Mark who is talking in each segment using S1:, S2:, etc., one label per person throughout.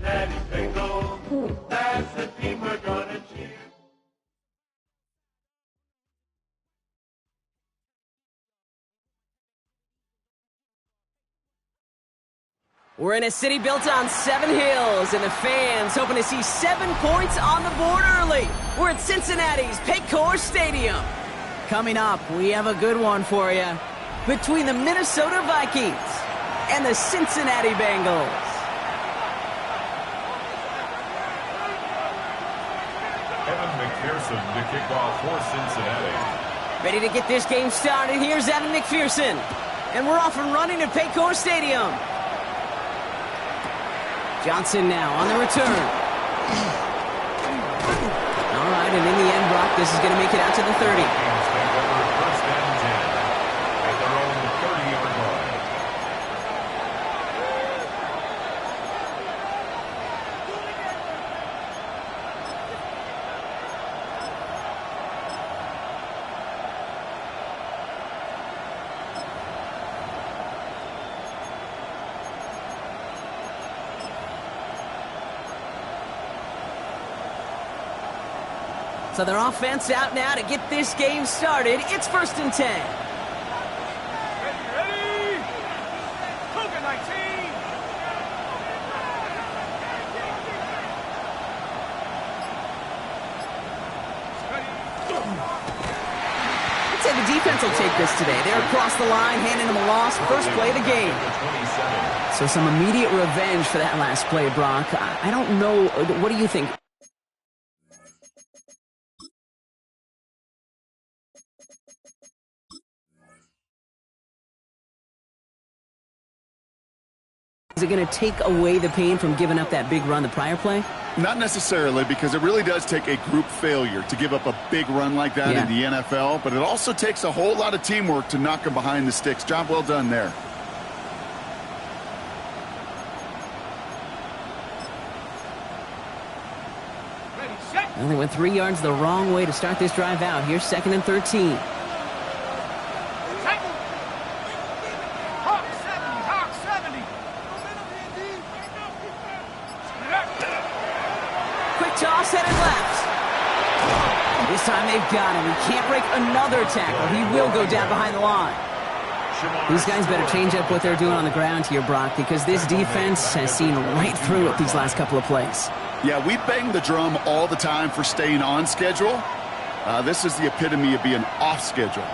S1: Daddy Bengals, that's the team we're gonna cheer.
S2: We're in a city built on 7 hills, and the fans hoping to see 7 points on the board early. We're at Cincinnati's Paycor Stadium. Coming up, we have a good one for you. Between the Minnesota Vikings and the Cincinnati Bengals.
S3: Evan McPherson to kick off for Cincinnati.
S2: Ready to get this game started. Here's Evan McPherson. And we're off and running at Paycor Stadium. Johnson now on the return. All right, and in the end, Brock, this is going to make it out to the 30.
S3: First and 10 at their own 30-yard line.
S2: So their offense out now to get this game started. It's 1st and 10.
S1: Ready? Cougar 19.
S2: I'd say the defense will take this today. They're across the line, handing them a loss. First play of the game. So some immediate revenge for that last play, Brock. I don't know. What do you think? Is it going to take away the pain from giving up that big run the prior play?
S4: Not necessarily, because it really does take a group failure to give up a big run like that in the NFL, but it also takes a whole lot of teamwork to knock them behind the sticks. Job well done there.
S1: Ready, set.
S2: Well, they went 3 yards the wrong way to start this drive out. Here's 2nd and 13. Toss headed left. This time they've got him. He can't break another tackle. He will go down behind the line. These guys better change up what they're doing on the ground here, Brock, because this defense has seen right through it these last couple of plays.
S4: Yeah, we bang the drum all the time for staying on schedule. This is the epitome of being off schedule.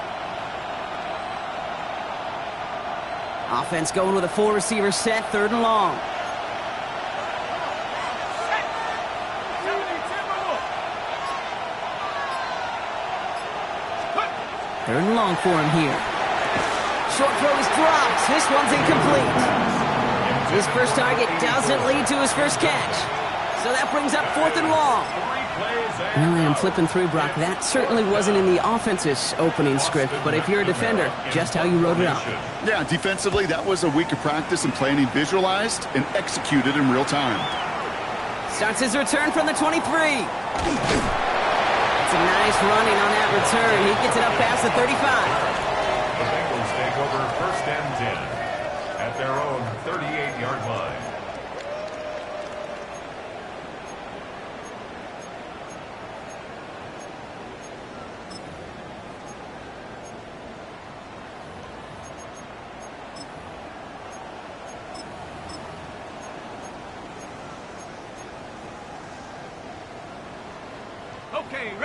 S2: Offense going with a 4-receiver set, 3rd and long. Third and long for him here. Short throw is dropped. This one's incomplete. His first target doesn't lead to his first catch. So that brings up 4th and long. Well, I'm flipping through, Brock. That certainly wasn't in the offense's opening script, but if you're a defender, just how you wrote it up.
S4: Yeah, defensively, that was a week of practice and planning visualized and executed in real time.
S2: Starts his return from the 23. It's a nice running on that return. He gets it up past the 35.
S3: The Bengals take over 1st and 10 at their own 38-yard line.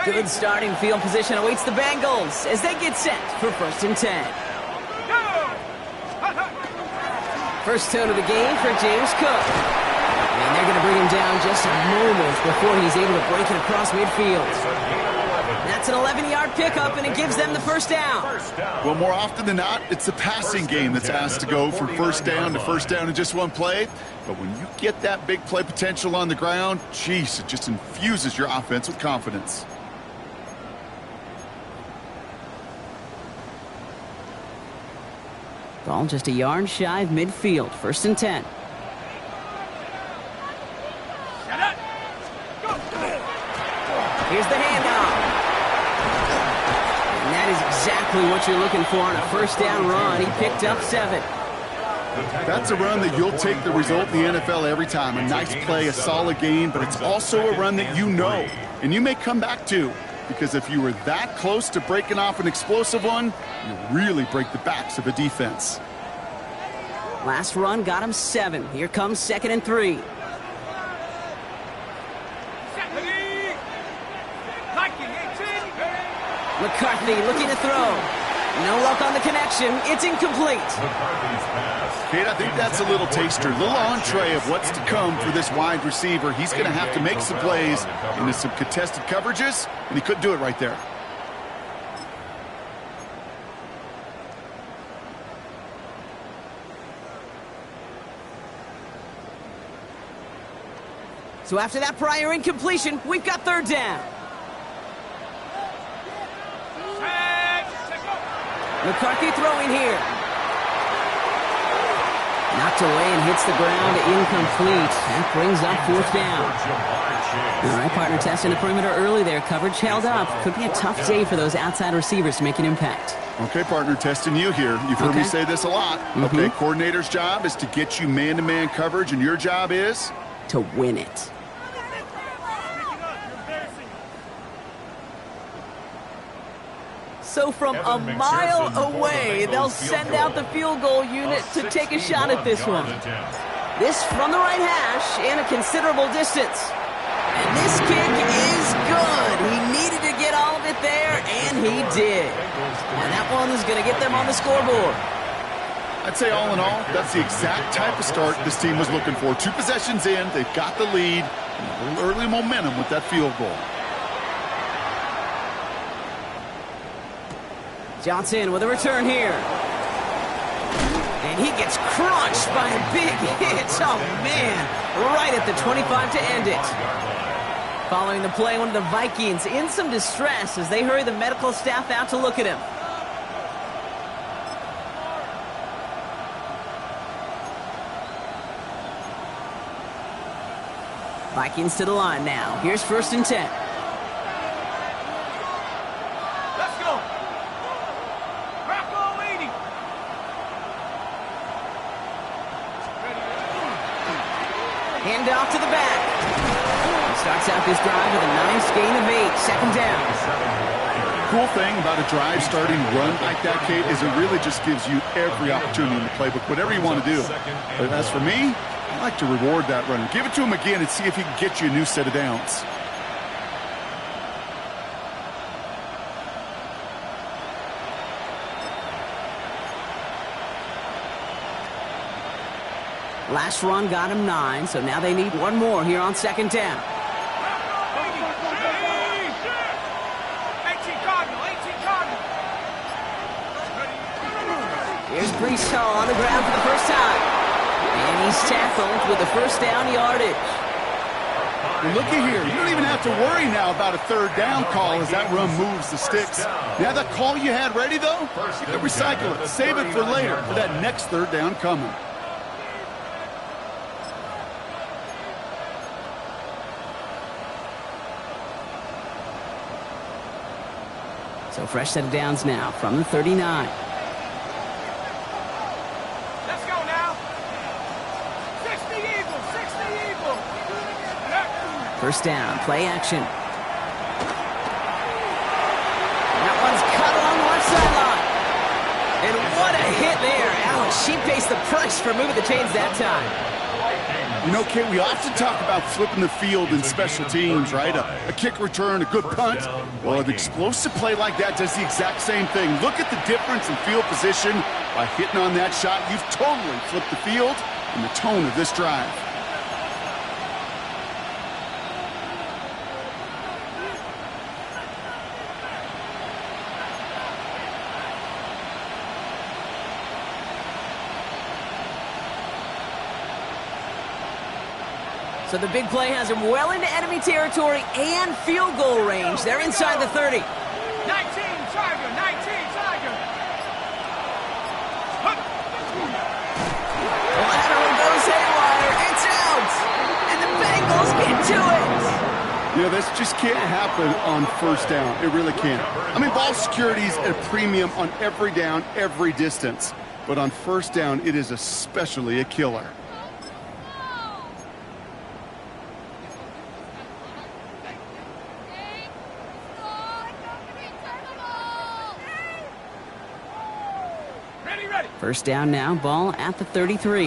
S2: Good starting field position awaits the Bengals as they get set for 1st and 10. First tone of the game for James Cook. And they're going to bring him down just a moment before he's able to break it across midfield. That's an 11-yard pickup, and it gives them the first down.
S4: Well, more often than not, it's the passing game that's asked to go from first down to first down in just one play. But when you get that big play potential on the ground, geez, it just infuses your offense with confidence.
S2: Ball just a yard shy of midfield. 1st and 10. Here's the handoff. And that is exactly what you're looking for on a first down run. He picked up 7.
S4: That's a run that you'll take the result in the NFL every time. A nice play, a solid game, but it's also a run that you know and you may come back to. Because if you were that close to breaking off an explosive one, you really break the backs of a defense.
S2: Last run got him 7. Here comes 2nd and 3. McCarthy looking to throw. No luck on the connection. It's incomplete.
S4: Kate, I think that's a little taster, a little entree of what's to come for this wide receiver. He's going to have to make some plays into some contested coverages, and he couldn't do it right there.
S2: So after that prior incompletion, we've got 3rd down. McCarthy throwing here. Knocked away and hits the ground, incomplete. That brings up 4th down. All right, partner, testing the perimeter early there. Coverage held up. Could be a tough day for those outside receivers to make an impact.
S4: Okay, partner, testing you here. You've heard me say this a lot. Okay, coordinator's job is to get you man-to-man coverage, and your job is?
S2: To win it. So from a mile away, they'll send out the field goal unit to take a shot at this one. This from the right hash and a considerable distance. And this kick is good. He needed to get all of it there, and he did. And that one is going to get them on the scoreboard.
S4: I'd say all in all, that's the exact type of start this team was looking for. 2 possessions in, they've got the lead, and a little early momentum with that field goal.
S2: Johnson with a return here. And he gets crunched by a big hit. Oh, man. Right at the 25 to end it. Following the play, one of the Vikings in some distress as they hurry the medical staff out to look at him. Vikings to the line now. Here's 1st and 10. Hand off to the back. He starts out this drive with a nice gain of 8. 2nd down.
S4: Cool thing about a drive starting run like that, Kate, is it really just gives you every opportunity in the playbook, whatever you want to do. But as for me, I like to reward that runner. Give it to him again and see if he can get you a new set of downs.
S2: Last run got him 9, so now they need one more here on 2nd down. Here's Brees Hall on the ground for the first time. And he's tackled with the first down yardage.
S4: Well, looky here. You don't even have to worry now about a 3rd down call as that run moves the sticks. Now that call you had ready, though, you can recycle it. Save it for later for that next 3rd down coming.
S2: So fresh set of downs now from the 39.
S1: Let's go now. 60 Eagles, 60 Eagles.
S2: First down, play action. That one's cut along the left sideline. And what a hit there. Alex, she pays the price for moving the chains that time.
S4: You know, Kate, we often talk about flipping the field in special teams, right? A kick return, a good punt. Well, an explosive play like that does the exact same thing. Look at the difference in field position. By hitting on that shot, you've totally flipped the field and the tone of this drive.
S2: So the big play has him well into enemy territory and field goal range. They're inside the 30.
S1: 19 Tiger, 19 Tiger.
S2: Lateral goes haywire. It's out. And the Bengals get to it.
S4: You know, this just can't happen on first down. It really can't. I mean, ball security is at a premium on every down, every distance. But on first down, it is especially a killer.
S2: First down now, ball at the 33.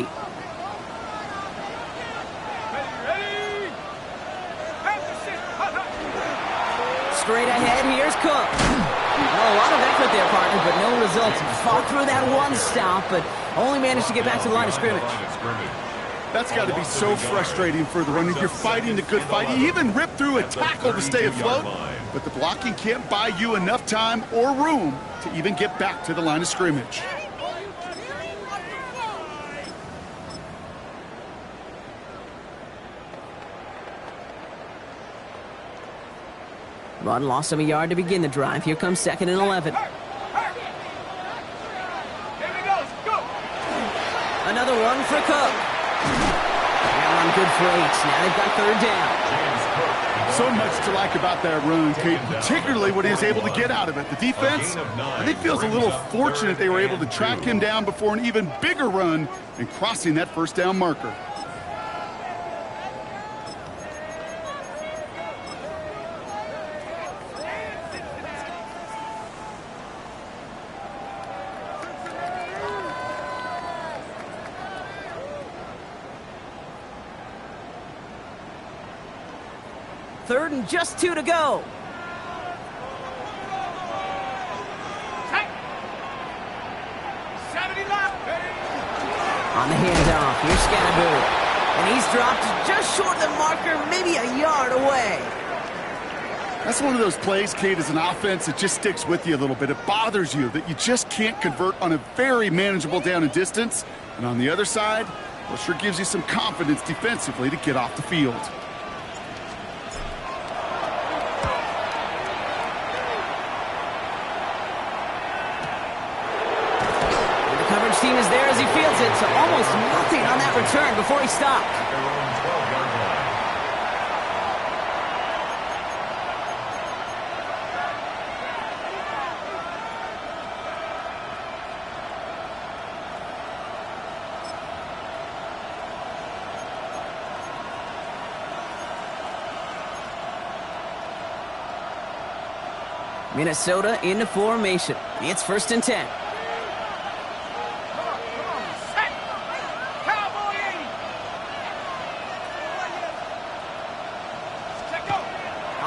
S2: Straight ahead, here's Cook. Well, a lot of effort there, partner, but no results. Fought through that one stop, but only managed to get back to the line of scrimmage.
S4: That's got to be so frustrating for the runner. You're fighting the good fight. You even rip through a tackle to stay afloat, but the blocking can't buy you enough time or room to even get back to the line of scrimmage.
S2: Run lost him a yard to begin the drive. Here comes 2nd and 11. Another one for Cook. Now on good for 8. Now they've got 3rd down.
S4: So much to like about that run, Kate, particularly what he was able to get out of it. The defense, I think, feels a little fortunate they were able to track him down before an even bigger run and crossing that first down marker.
S2: Third and just 2 to go. On the handoff, here's Scannaboo. And he's dropped just short of the marker, maybe a yard away.
S4: That's one of those plays, Kate, as an offense, it just sticks with you a little bit. It bothers you that you just can't convert on a very manageable down and distance. And on the other side, well, sure gives you some confidence defensively to get off the field.
S2: Team is there as he fields it, so almost nothing on that return before he stopped. Minnesota into formation. It's 1st and 10.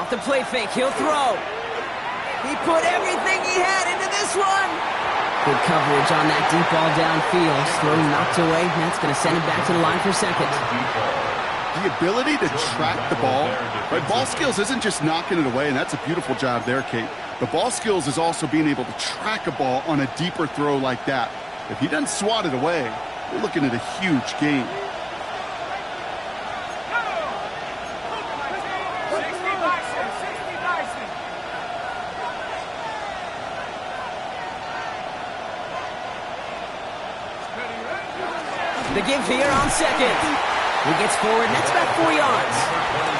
S2: The play fake, he'll throw. He put everything he had into this one. Good coverage on that deep ball downfield. Throw knocked away. That's going to send him back to the line for 2nd.
S4: The ability to track the ball, right? Ball skills isn't just knocking it away, and that's a beautiful job there, Kate. The ball skills is also being able to track a ball on a deeper throw like that. If he doesn't swat it away, we're looking at a huge gain.
S2: The give here on 2nd. He gets forward, and that's about 4 yards.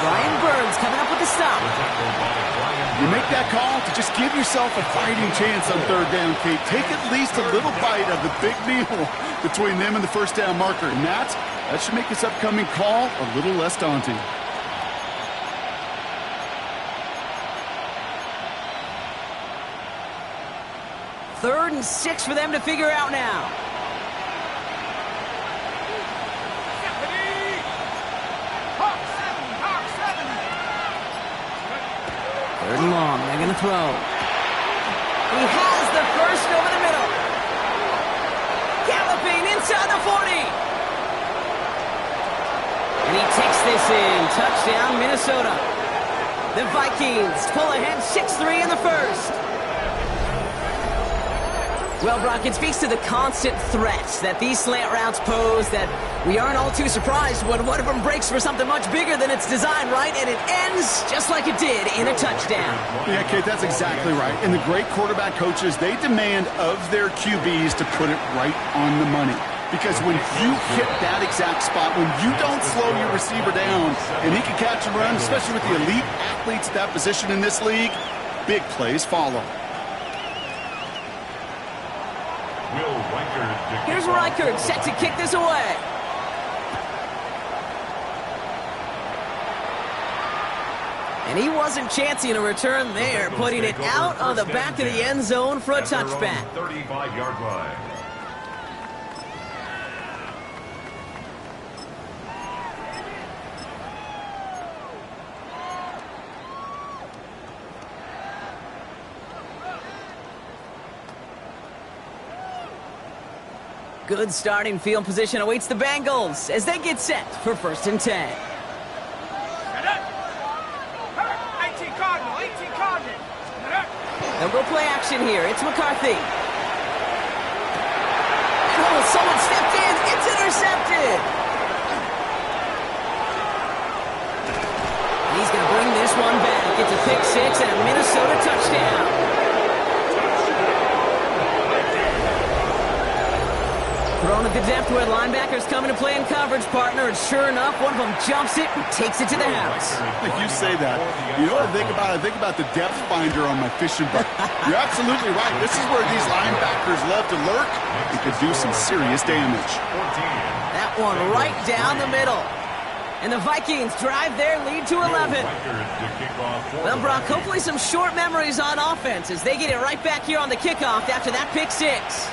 S2: Brian Burns coming up with the stop.
S4: You make that call to just give yourself a fighting chance on 3rd down, Kate. Take at least a little bite of the big meal between them and the first down marker. And that should make this upcoming call a little less daunting.
S2: Third and 6 for them to figure out now. Third and long. They're going to throw. He has the first over the middle. Galloping inside the 40. And he takes this in. Touchdown, Minnesota. The Vikings pull ahead 6-3 in the first. Well, Brock, it speaks to the constant threats that these slant routes pose that we aren't all too surprised when one of them breaks for something much bigger than its design, right? And it ends just like it did in a touchdown.
S4: Yeah, Kate, that's exactly right. And the great quarterback coaches, they demand of their QBs to put it right on the money. Because when you hit that exact spot, when you don't slow your receiver down and he can catch and run, especially with the elite athletes at that position in this league, big plays follow.
S2: Here's Reichert set to kick this away. And he wasn't chancing a return there, putting it out on the back of the end zone for a touchback.
S3: 35-yard line.
S2: Good starting field position awaits the Bengals as they get set for 1st and 10.
S1: 18 Cardinal, 18 Cardinal.
S2: They'll go play action here. It's McCarthy. Oh, someone stepped in. It's intercepted. He's going to bring this one back. It's a pick six and a Minnesota touchdown. Throwing a good depth where linebackers coming to play in coverage, partner, and sure enough, one of them jumps it and takes it to the house.
S4: Like you say that, you know what I think about? I think about the depth finder on my fishing boat. You're absolutely right. This is where these linebackers love to lurk and could do some serious damage.
S2: That one right down the middle. And the Vikings drive their lead to 11. Well, Brock, hopefully some short memories on offense as they get it right back here on the kickoff after that pick six.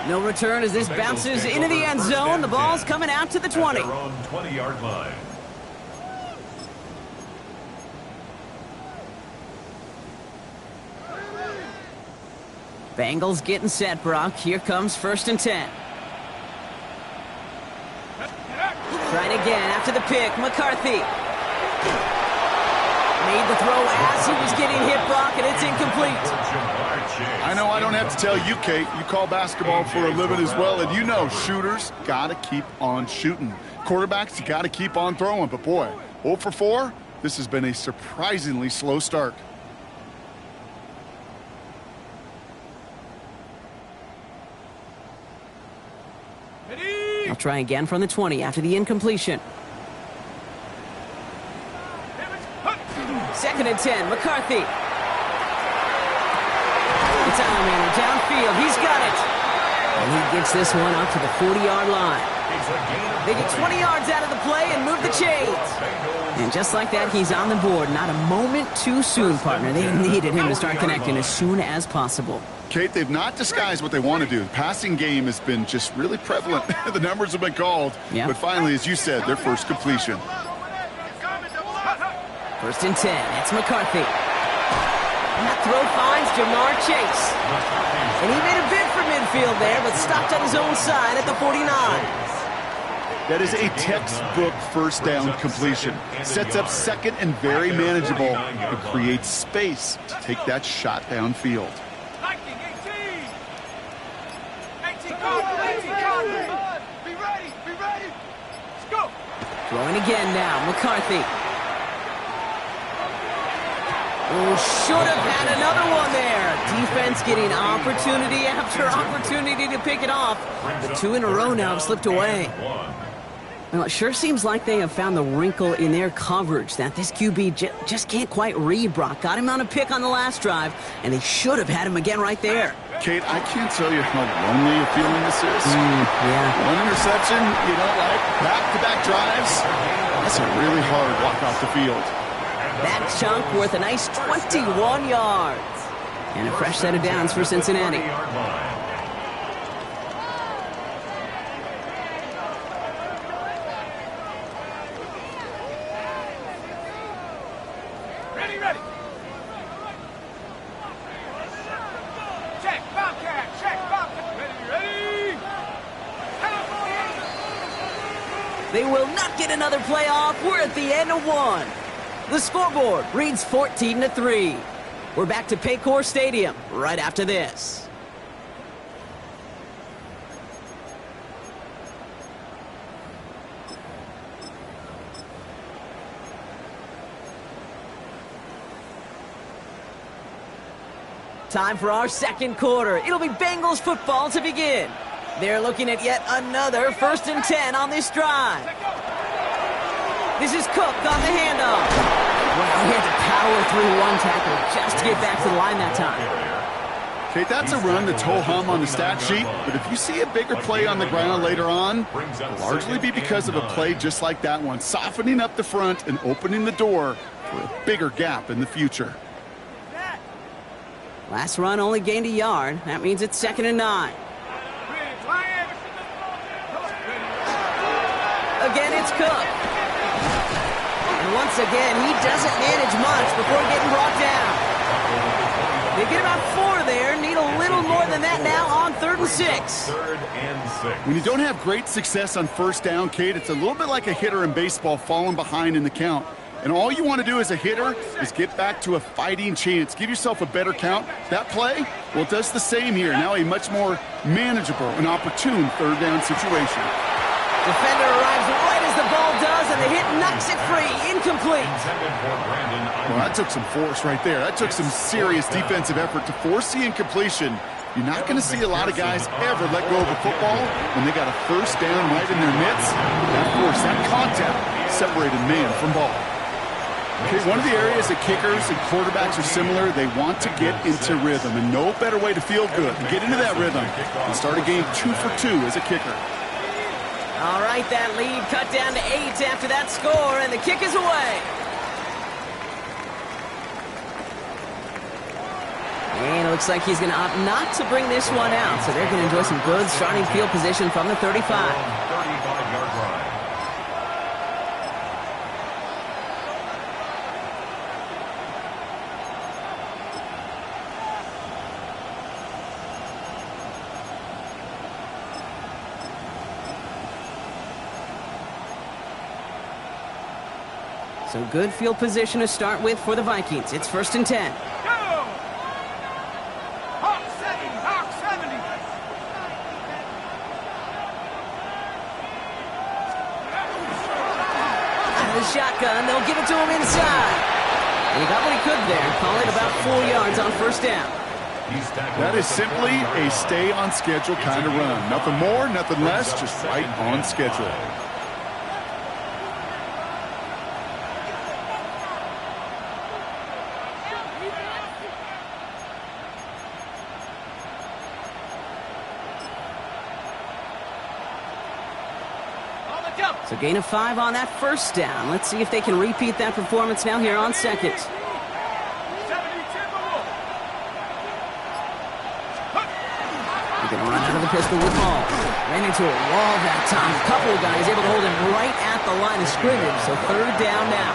S2: No return as this bounces into the end zone. The ball's coming out to the 20.
S3: At their own 20-yard line.
S2: Bengals getting set, Brock. Here comes 1st and 10. Trying again after the pick. McCarthy made the throw as he was getting hit, Brock, and it's incomplete.
S4: I know I don't have to tell you, Kate. You call basketball for a living as well, and you know shooters got to keep on shooting. Quarterbacks, you got to keep on throwing. But, boy, 0 for 4, this has been a surprisingly slow start.
S2: I'll try again from the 20 after the incompletion. 2nd and 10, McCarthy. Timing downfield, he's got it. And he gets this one up to the 40-yard line. They get 20 yards out of the play and move the chains. And just like that, he's on the board. Not a moment too soon, partner. They needed him to start connecting as soon as possible.
S4: Kate, they've not disguised what they want to do. The passing game has been just really prevalent. The numbers have been called.
S2: Yeah.
S4: But finally, as you said, their first completion.
S2: 1st and 10, it's McCarthy. And that throw finds Jamar Chase. And he made a bid for midfield there, but stopped on his own side at the 49.
S4: That is a textbook first down completion. Sets up second and very manageable and creates space to take that shot downfield.
S1: 18 Cardinal. Be ready. Let's go.
S2: Throwing again now, McCarthy. Oh, should have had another one there. Defense getting opportunity after opportunity to pick it off. The 2 in a row now have slipped away. Well, it sure seems like they have found the wrinkle in their coverage that this QB just can't quite read, Brock. Got him on a pick on the last drive, and they should have had him again right there.
S4: Kate, I can't tell you how lonely a feeling this is.
S2: Yeah.
S4: One interception, you know, like back-to-back drives. That's a really hard walk off the field.
S2: That chunk worth a nice 21 yards. And a fresh set of downs for Cincinnati. They will not get another play off. We're at the end of one. The scoreboard reads 14-3. We're back to Paycor Stadium right after this. Time for our second quarter. It'll be Bengals football to begin. They're looking at yet another 1st and 10 on this drive. This is Cook on the handoff. Well, he had to power through one tackle just to get back to the line that time.
S4: Okay, that's a run that's ho-hum on the stat sheet, but if you see a bigger play on the ground later on, it'll largely be because of a play just like that one, softening up the front and opening the door for a bigger gap in the future.
S2: Last run only gained a yard. That means it's 2nd and 9. Again, it's Cook. And once again, he doesn't manage much before getting brought down. They get about 4 there. Need a little more than that now on 3rd and 6.
S4: When you don't have great success on 1st down, Kate, it's a little bit like a hitter in baseball falling behind in the count. And all you want to do as a hitter is get back to a fighting chance. Give yourself a better count. That play, well, it does the same here. Now a much more manageable and opportune 3rd down situation.
S2: Defender arrives right as the ball does, and the hit knocks it free. Incomplete.
S4: Well, that took some force right there. That took some serious defensive effort to force the incompletion. You're not going to see a lot of guys ever let go of a football when they got a 1st down right in their midst. And of course, that contact separated man from ball. Okay, one of the areas that kickers and quarterbacks are similar, they want to get into rhythm, and no better way to feel good than get into that rhythm and start a game 2 for 2 as a kicker.
S2: All right, that lead cut down to 8 after that score, and the kick is away. And it looks like he's going to opt not to bring this one out, so they're going to enjoy some good starting field position from the 35.
S3: 35-yard line.
S2: So good field position to start with for the Vikings. It's 1st and 10. Shotgun, they'll give it to him inside. And he got what he could there. Call it about 4 yards on 1st down.
S4: That is simply a stay on schedule kind of run. Nothing more, nothing less, just right on schedule.
S2: So gain of 5 on that 1st down. Let's see if they can repeat that performance now here on 2nd. He can run out of the pistol with ball. Ran into a wall that time. A couple of guys able to hold him right at the line of scrimmage. So 3rd down now.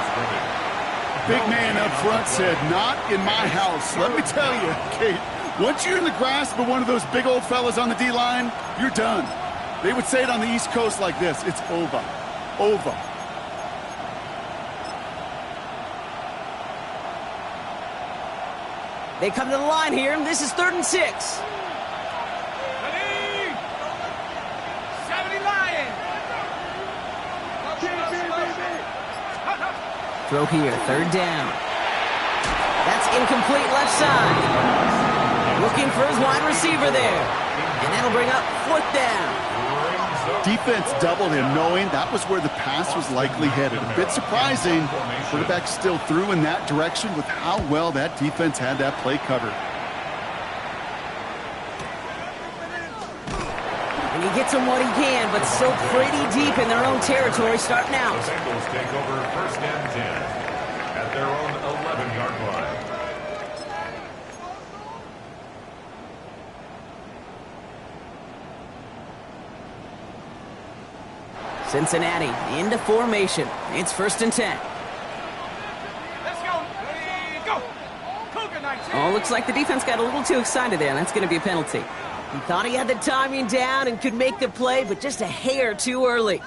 S4: Big man up front said, "Not in my house." Let me tell you, Kate, once you're in the grasp of one of those big old fellas on the D-line, you're done. They would say it on the East Coast like this: it's over. Over.
S2: They come to the line here, and this is 3rd and 6. Throw here, 3rd down. That's incomplete left side. Looking for his wide receiver there. And that'll bring up 4th down.
S4: Defense doubled him, knowing that was where the pass was likely headed. A bit surprising. Quarterback still threw in that direction with how well that defense had that play covered.
S2: And he gets him what he can, but still pretty deep in their own territory starting out.
S3: The Bengals take over 1st and 10 at their own 11-yard line.
S2: Cincinnati into formation. It's 1st and 10.
S1: Let's go. Go. Cougar 19.
S2: Oh, looks like the defense got a little too excited there. That's going to be a penalty. He thought he had the timing down and could make the play, but just a hair too early.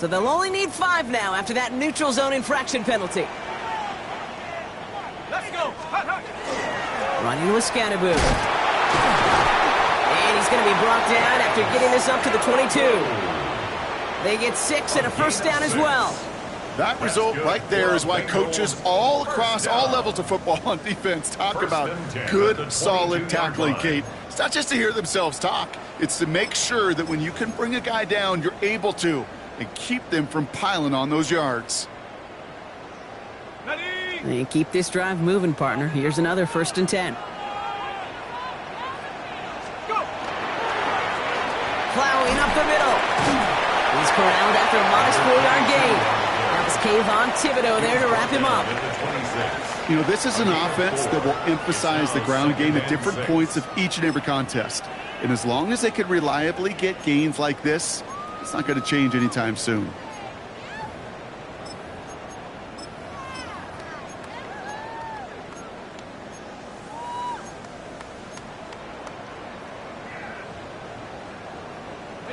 S2: So they'll only need 5 now after that neutral zone infraction penalty.
S1: Let's go.
S2: Running with Scannaboo. And he's going to be brought down after getting this up to the 22. They get 6 and a first down as well.
S4: That result right there is why coaches all across all levels of football on defense talk about good, solid tackling, Kate. It's not just to hear themselves talk. It's to make sure that when you can bring a guy down, you're able to, and keep them from piling on those yards.
S2: And keep this drive moving, partner. Here's another 1st and 10. Plowing up the middle. He's corralled after a modest 4-yard gain. That was Kayvon Thibodeau there to wrap him up.
S4: You know, this is an offense that will emphasize the ground game at different points of each and every contest. And as long as they can reliably get gains like this, it's not going to change anytime soon.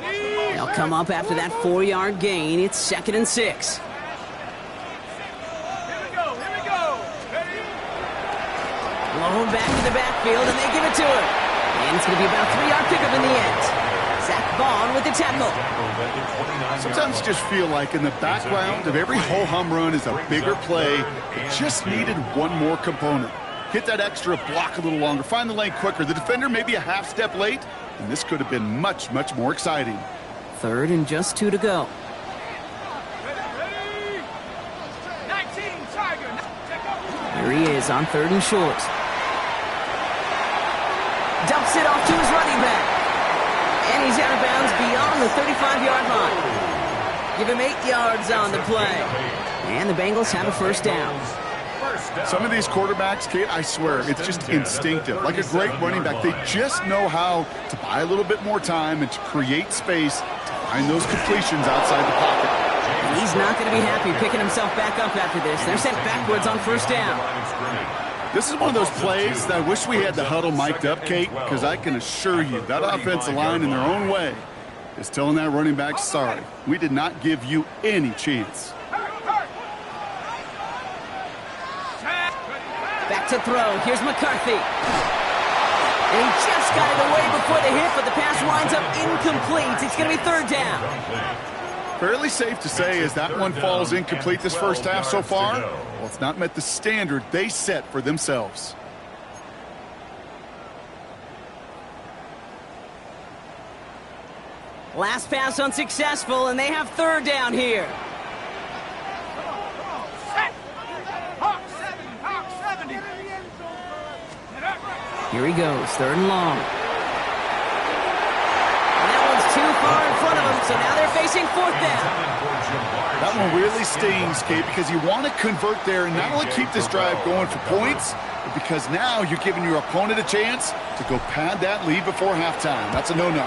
S2: They'll come up after that 4-yard gain. It's 2nd and 6. Blown back to the backfield, and they give it to him. And it's going to be about a 3-yard pickup in the end. Zach Bond with the tackle.
S4: Sometimes you just feel like in the background of every ho-hum run is a bigger play. It just needed one more component. Hit that extra block a little longer. Find the lane quicker. The defender maybe a half step late, and this could have been much, much more exciting.
S2: 3rd and just 2 to go. Here he is on 3rd and short. Dumps it off to his running back. And he's out of bounds beyond the 35-yard line. Give him 8 yards on the play. And the Bengals have a 1st down.
S4: Some of these quarterbacks, Kate, I swear, it's just instinctive. Like a great running back, they just know how to buy a little bit more time and to create space to find those completions outside the pocket.
S2: And he's not going to be happy picking himself back up after this. They're sent backwards on 1st down.
S4: This is one of those plays that I wish we had the huddle mic'd up, Kate, because I can assure you that offensive line in their own way is telling that running back, sorry, we did not give you any chance.
S2: Back to throw. Here's McCarthy. And he just got it away before the hit, but the pass winds up incomplete. It's going to be 3rd down.
S4: Fairly safe to say as that one falls incomplete this first half so far, well, it's not met the standard they set for themselves.
S2: Last pass unsuccessful, and they have 3rd down here. Here he goes, 3rd and long. And that one's too far in front of him, so now they're facing 4th down.
S4: That one really stings, Kate, because you want to convert there and not only keep this drive going for points, but because now you're giving your opponent a chance to go pad that lead before halftime. That's a no-no.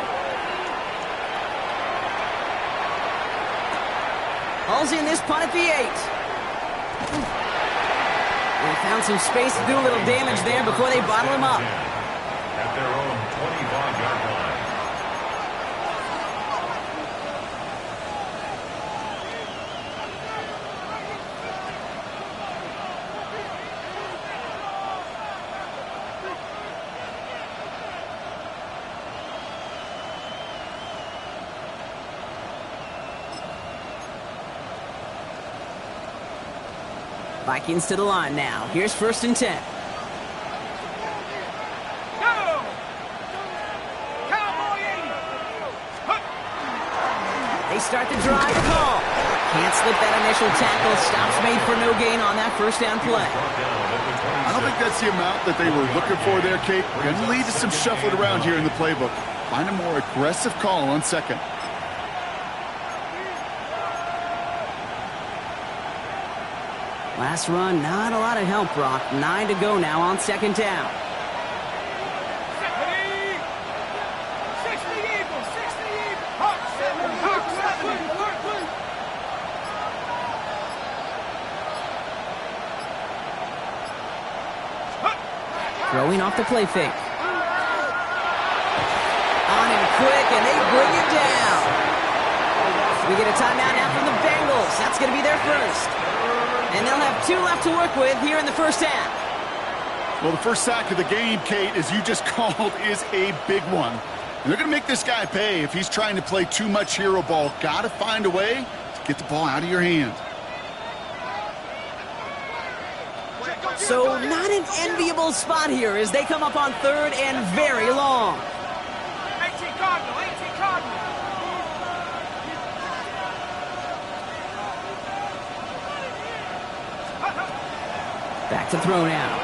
S2: Hauls in this punt at the 8. They found some space to do a little damage there before they bottle him up.
S3: At their own 25-yard line.
S2: Vikings to the line now. Here's 1st and 10. They start the drive call. Can't slip that initial tackle. Stops made for no gain on that 1st down play.
S4: I don't think that's the amount that they were looking for there, Kate. Going to lead to some shuffling around here in the playbook. Find a more aggressive call on 2nd.
S2: Last run, not a lot of help, Brock. 9 to go now on 2nd down. Throwing off the play fake. On him quick, and they bring it down. We get a timeout now from the Bengals. That's going to be their first. And they'll have 2 left to work with here in the first half.
S4: Well, the first sack of the game, Kate, as you just called, is a big one. And they're going to make this guy pay if he's trying to play too much hero ball. Got to find a way to get the ball out of your hand.
S2: So not an enviable spot here as they come up on 3rd and very long.
S1: 18 Cardinal, 18 Cardinal.
S2: Back to throw now.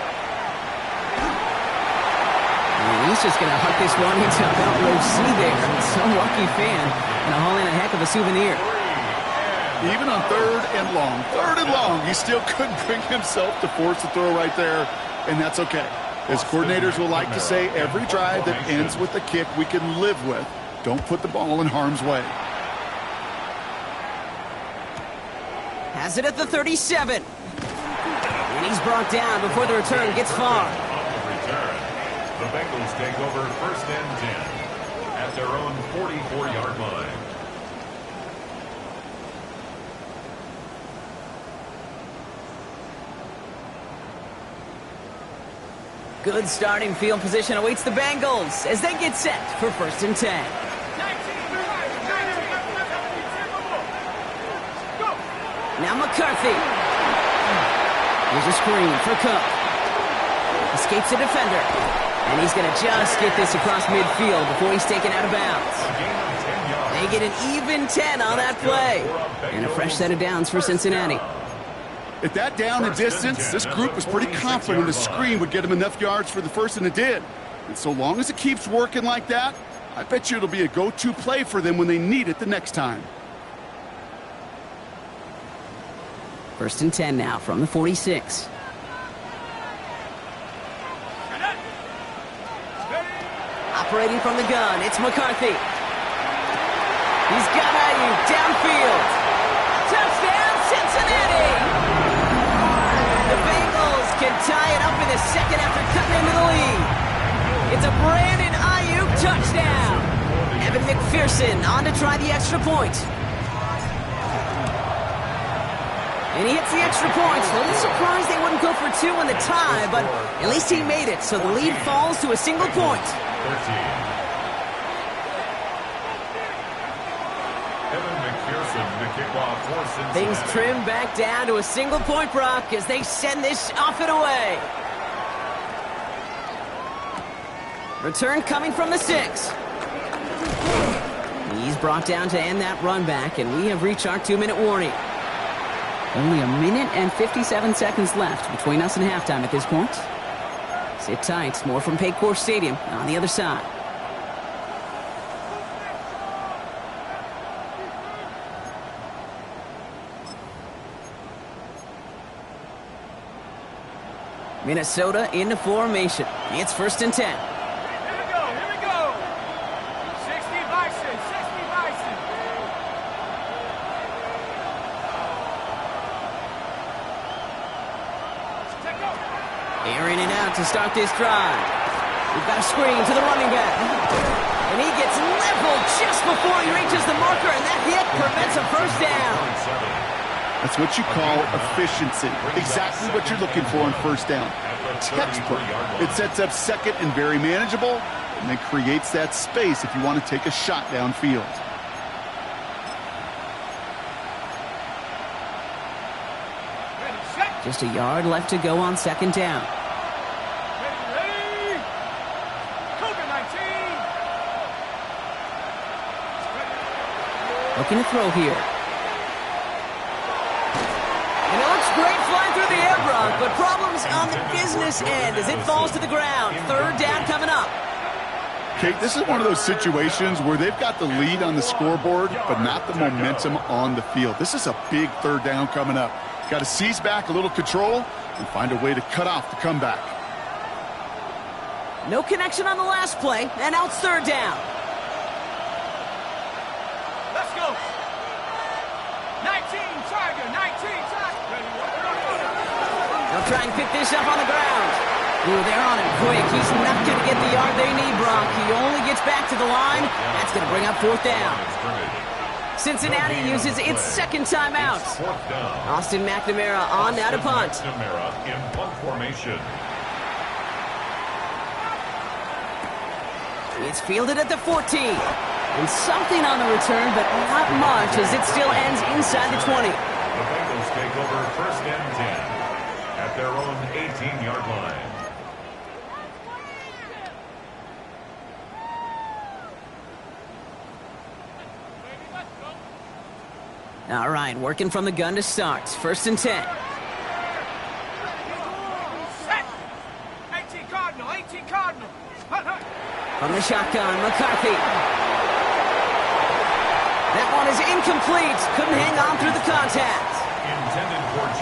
S2: And he's just going to huck this one into about row C there. Some lucky fan and a haul in a heck of a souvenir.
S4: Even on 3rd and long, he still couldn't bring himself to force the throw right there, and that's okay. As coordinators will like to say, every drive that ends with a kick we can live with. Don't put the ball in harm's way.
S2: Has it at the 37. And he's brought down before the return gets far.
S3: The Bengals take over 1st and 10 at their own 44-yard line.
S2: Good starting field position awaits the Bengals as they get set for 1st and 10. Now McCarthy. Here's a screen for Cook. Escapes a defender. And he's going to just get this across midfield before he's taken out of bounds. They get an even 10 on that play. And a fresh set of downs for Cincinnati.
S4: At that down and distance, this group was pretty confident the screen would get him enough yards for the first, and it did. And so long as it keeps working like that, I bet you it'll be a go-to play for them when they need it the next time.
S2: 1st and 10 now from the 46. Operating from the gun, it's McCarthy. He's got Ayuk downfield. Touchdown, Cincinnati! The Bengals can tie it up in the second after cutting into the lead. It's a Brandon Ayuk touchdown. Evan McPherson on to try the extra point. And he hits the extra point. A little surprised they wouldn't go for 2 in the tie, but at least he made it, so the lead falls to a single point.
S3: 13. Evan McPherson, the kickoff for Cincinnati.
S2: Things trim back down to a single point, Brock, as they send this off and away. Return coming from the 6. He's brought down to end that run back, and we have reached our 2-minute warning. Only 1 minute and 57 seconds left between us and halftime at this point. Sit tight. More from Paycor Stadium on the other side. Minnesota into formation. It's 1st and 10.
S1: Here we go. 60 Bison, 60 Bison.
S2: Airing it out to start this drive. We've got a screen to the running back. And he gets leveled just before he reaches the marker, and that hit prevents a first down.
S4: That's what you call efficiency. Exactly what you're looking for on first down. Textbook. It sets up second and very manageable, and then creates that space if you want to take a shot downfield.
S2: Just a yard left to go on 2nd down.
S1: Ready. Cougar 19.
S2: Looking to throw here. And it looks great flying through the air, Brock, but problems on the business end as it falls to the ground. 3rd down coming up.
S4: Kate, this is one of those situations where they've got the lead on the scoreboard, but not the momentum on the field. This is a big 3rd down coming up. Got to seize back a little control and find a way to cut off the comeback.
S2: No connection on the last play, and now it's 3rd down.
S1: Let's go. 19 Tiger, 19 Tiger.
S2: They'll try and pick this up on the ground. Ooh, they're on him quick. He's not going to get the yard they need, Brock. He only gets back to the line. That's going to bring up 4th down. Cincinnati uses its second timeout. Austin McNamara on now to punt.
S3: McNamara in punt formation.
S2: It's fielded at the 14. And something on the return, but not much as it still ends inside the 20.
S3: The Bengals take over first and 10 at their own 18-yard line.
S2: All right, working from the gun to start. First and 10.
S1: 18 Cardinal, 18 Cardinal.
S2: From the shotgun, McCarthy. That one is incomplete. Couldn't hang on through the contact.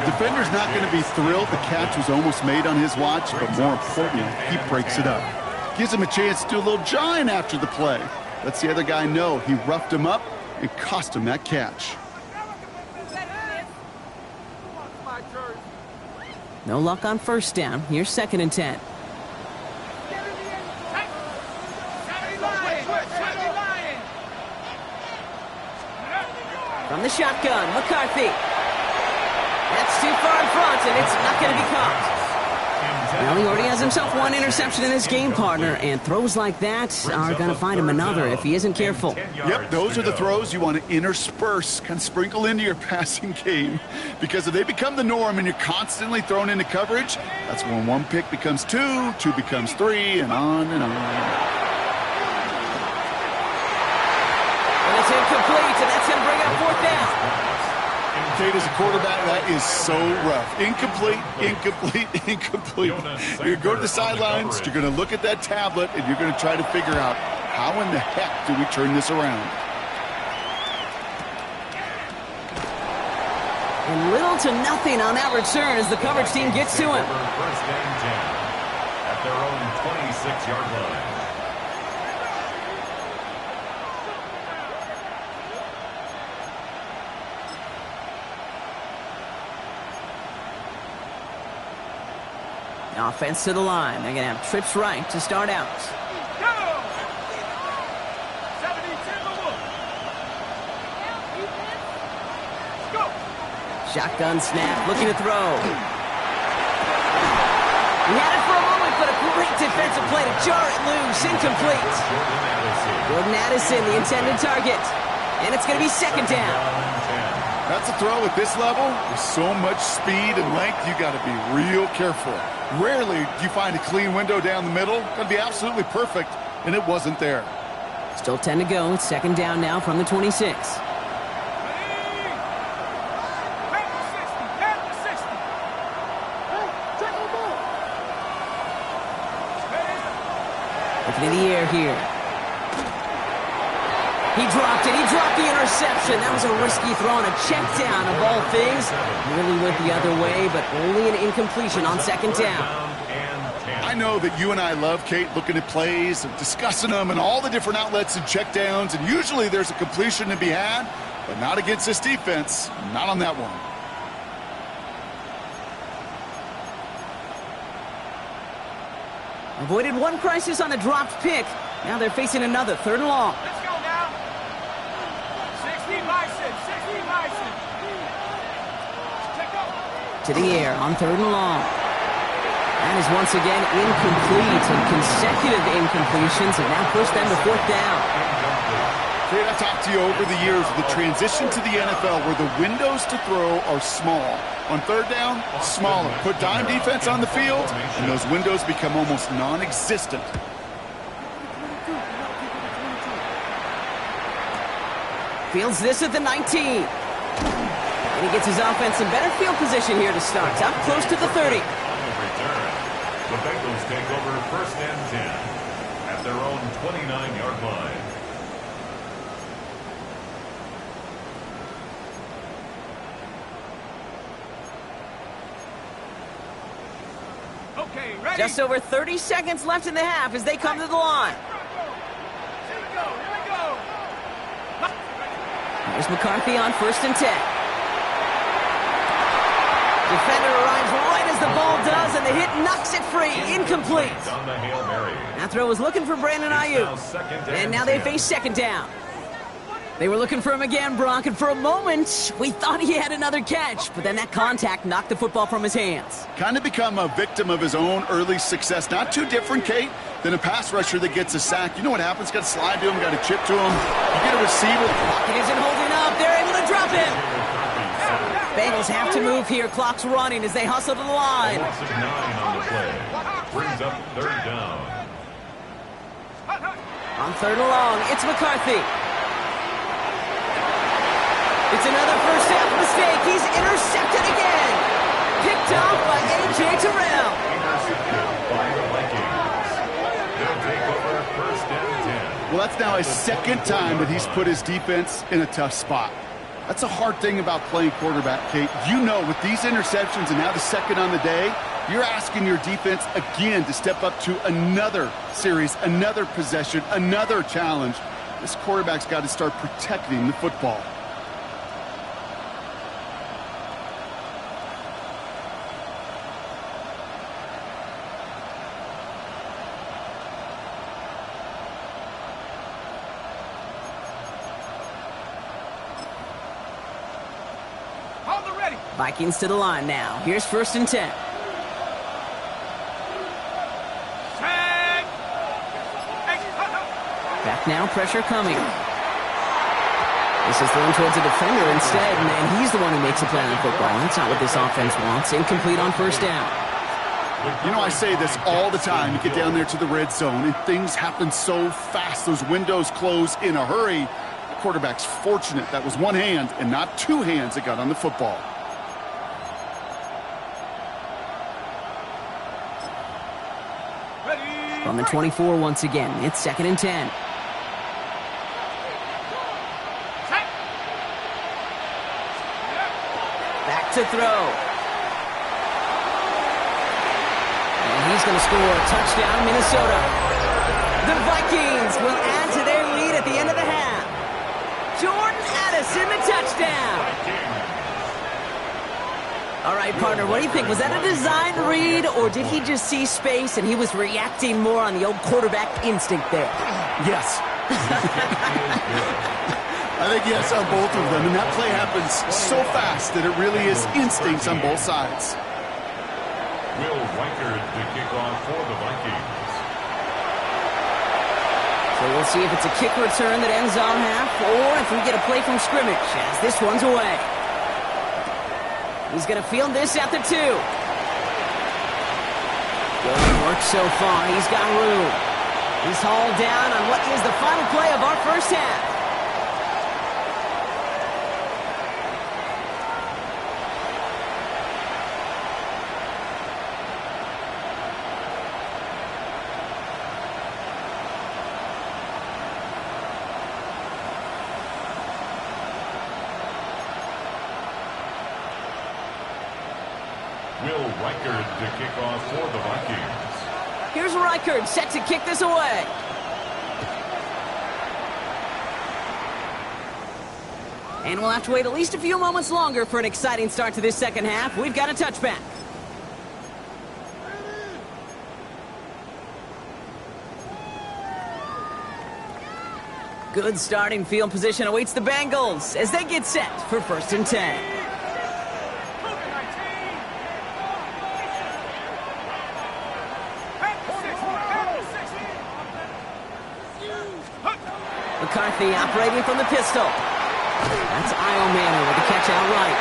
S4: Defender's not going to be thrilled the catch was almost made on his watch, but more importantly, he breaks it up. Gives him a chance to do a little jawing after the play. Lets the other guy know he roughed him up and cost him that catch.
S2: No luck on first down. Here's second and 10. From the shotgun, McCarthy. That's too far in front, and it's not going to be caught. Well, he already has himself one interception in his game, partner, and throws like that are going to find him another if he isn't careful.
S4: Yep, those are the throws you want to intersperse, kind of sprinkle into your passing game, because if they become the norm and you're constantly thrown into coverage, that's when one pick becomes two, two becomes three, and on and on.
S2: And it's incomplete, and that's going to bring up fourth down.
S4: Kate, as a quarterback, that is so rough. Incomplete, incomplete, incomplete. You're going to go to the sidelines, you're going to look at that tablet, and you're going to try to figure out how in the heck do we turn this around.
S2: And little to nothing on that return as the coverage team gets to him.
S3: First and 10 at their own 26-yard line.
S2: Offense to the line. They're going to have trips right to start out. Shotgun snap, looking to throw. He had it for a moment, but a great defensive play to jar it loose. Incomplete. Jordan Addison, the intended target. And it's going to be second down.
S4: That's a throw at this level. With so much speed and length, you got to be real careful. Rarely do you find a clean window down the middle. That'd be absolutely perfect, and it wasn't there.
S2: Still 10 to go. It's second down now from the 26. Looking in the air here. He dropped it. He dropped the interception. That was a risky throw on a check down of all things. Nearly went the other way, but only an incompletion on second down.
S4: I know that you and I love, Kate, looking at plays and discussing them and all the different outlets and check downs, and usually there's a completion to be had, but not against this defense. Not on that one.
S2: Avoided one crisis on the dropped pick. Now they're facing another. Third and long.
S1: Let's go now. 60 Bison, 60 Bison.
S2: To the air on third and long. That is once again incomplete, and consecutive incompletions have now pushed them to fourth down.
S4: Kate, I've talked to you over the years of the transition to the NFL where the windows to throw are small. On third down, smaller. Put dime defense on the field, and those windows become almost non-existent.
S2: Fields this at the 19. And he gets his offense in better field position here to start. Up close to the 30.
S3: The Bengals take over first and 10 at their own 29-yard line.
S1: Okay, ready?
S2: Just over 30 seconds left in the half as they come to the line.
S1: Here we go, here we go.
S2: There's McCarthy on first and 10. Defender arrives right as the ball does, and the hit knocks it free. Incomplete.
S3: On the Hail Mary.
S2: That throw was looking for Brandon Ayuk. And now they face second down. They were looking for him again, Brock, and for a moment, we thought he had another catch, but then that contact knocked the football from his hands.
S4: Kind of become a victim of his own early success. Not too different, Kate, than a pass rusher that gets a sack. You know what happens? Got to slide to him, got to chip to him. You get a receiver.
S2: Pocket isn't holding up. They're able to drop him. Bengals have to move here. Clock's running as they hustle to the line.
S3: Loss of 9 on the play. Brings up 3rd down.
S2: On 3rd and long, it's McCarthy. It's another first half mistake. He's intercepted again. Picked off by A.J. Terrell.
S3: Intercepted by the Vikings. They'll take over 1st and 10.
S4: Well, that's now his 2nd time that he's put his defense in a tough spot. That's a hard thing about playing quarterback, Kate. You know, with these interceptions and now the 2nd on the day, you're asking your defense again to step up to another series, another possession, another challenge. This quarterback's got to start protecting the football.
S2: Vikings to the line now. Here's 1st and 10. Back now, pressure coming. This is thrown towards a defender instead, and he's the one who makes a play on the football. That's not what this offense wants. Incomplete on 1st down.
S4: You know, I say this all the time. You get down there to the red zone, and things happen so fast. Those windows close in a hurry. The quarterback's fortunate that was one hand and not 2 hands that got on the football.
S2: From the 24 once again, it's 2nd and 10. Back to throw. And he's going to score a touchdown, Minnesota. The Vikings will add to their lead at the end of the half. Jordan Addison, the touchdown. All right, partner, what do you think? Was that a design read, or did he just see space and he was reacting more on the old quarterback instinct there?
S4: Yes. I think yes on both of them, and that play happens so fast that it really is instincts on both sides.
S3: Will Reichard to kick off for the Vikings.
S2: So we'll see if it's a kick return that ends on half, or if we get a play from scrimmage as this one's away. He's going to field this at the 2. Good work so far. He's got room. He's hauled down on what is the final play of our 1st half.
S3: Will Reichard to kick off for the Vikings.
S2: Here's Reichard set to kick this away. And we'll have to wait at least a few moments longer for an exciting start to this 2nd half. We've got a touchback. Good starting field position awaits the Bengals as they get set for 1st and 10. McCarthy operating from the pistol. That's Iomanner with the catch outright.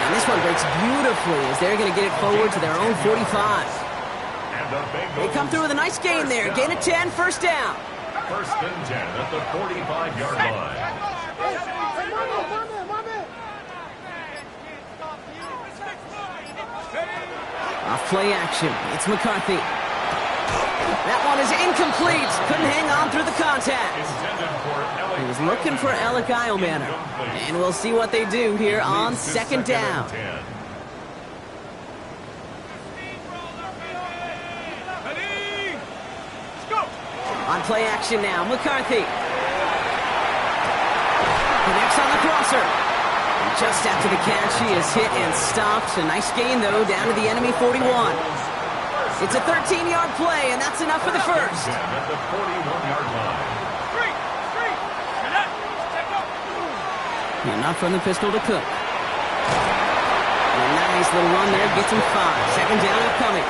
S2: And this one breaks beautifully as they're going to get it forward to their own 45. They come through with a nice gain there. Gain of 10, 1st down.
S3: 1st and 10 at the 45-yard line.
S2: Off play action. It's McCarthy. That one is incomplete. Couldn't hang on through the contact. He was looking for Alec Iomanner. And we'll see what they do here on 2nd down. On play action now, McCarthy. Connects on the crosser. And just after the catch, he is hit and stopped. A nice gain, though, down to the enemy 41. It's a 13-yard play, and that's enough for the 1st.
S3: At the 41-yard line.
S2: And not from the pistol to Cook. And a nice little run there gets him 5. Second down upcoming.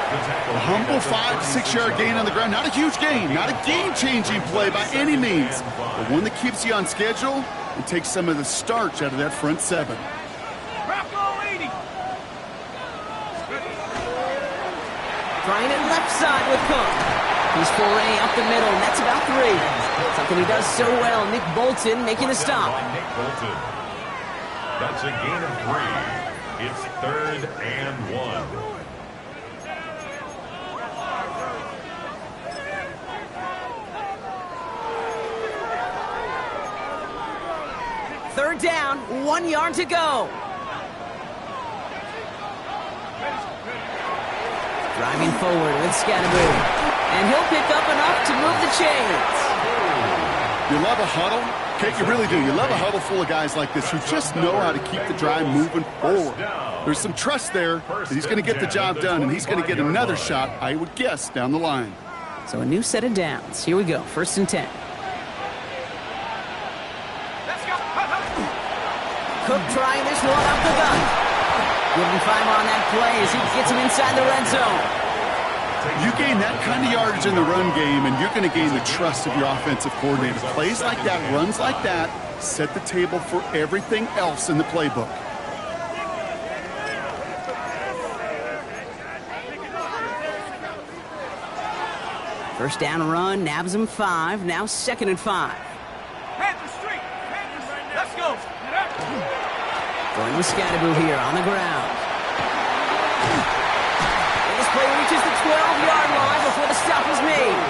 S4: A humble 5 to 6 yard gain on the ground. Not a huge gain, not a game-changing play by any means, but one that keeps you on schedule and takes some of the starch out of that front 7.
S2: Trying it left side with Cook. He's foray up the middle, and that's about 3. Something he does so well. Nick Bolton making the stop.
S3: Nick Bolton. That's a gain of 3. It's 3rd and 1.
S2: Third down, 1 yard to go. Driving forward with Scatteroo. And he'll pick up enough to move the chains.
S4: You love a huddle? Kate, you really do. You love a huddle full of guys like this who just know how to keep the drive moving forward. There's some trust there that he's going to get the job done, and he's going to get another shot, I would guess, down the line.
S2: So a new set of downs. Here we go, 1st and 10. Cook trying this one up the gun. Give him 5 on that play as he gets him inside the red zone.
S4: You gain that kind of yardage in the run game, and you're going to gain the trust of your offensive coordinator. Plays like that, runs like that, set the table for everything else in the playbook.
S2: First down run, nabs him 5. Now 2nd and 5.
S1: Let's go.
S2: Going with Scatteroo here on the ground. And this play reaches the 12-yard line before the stop is made.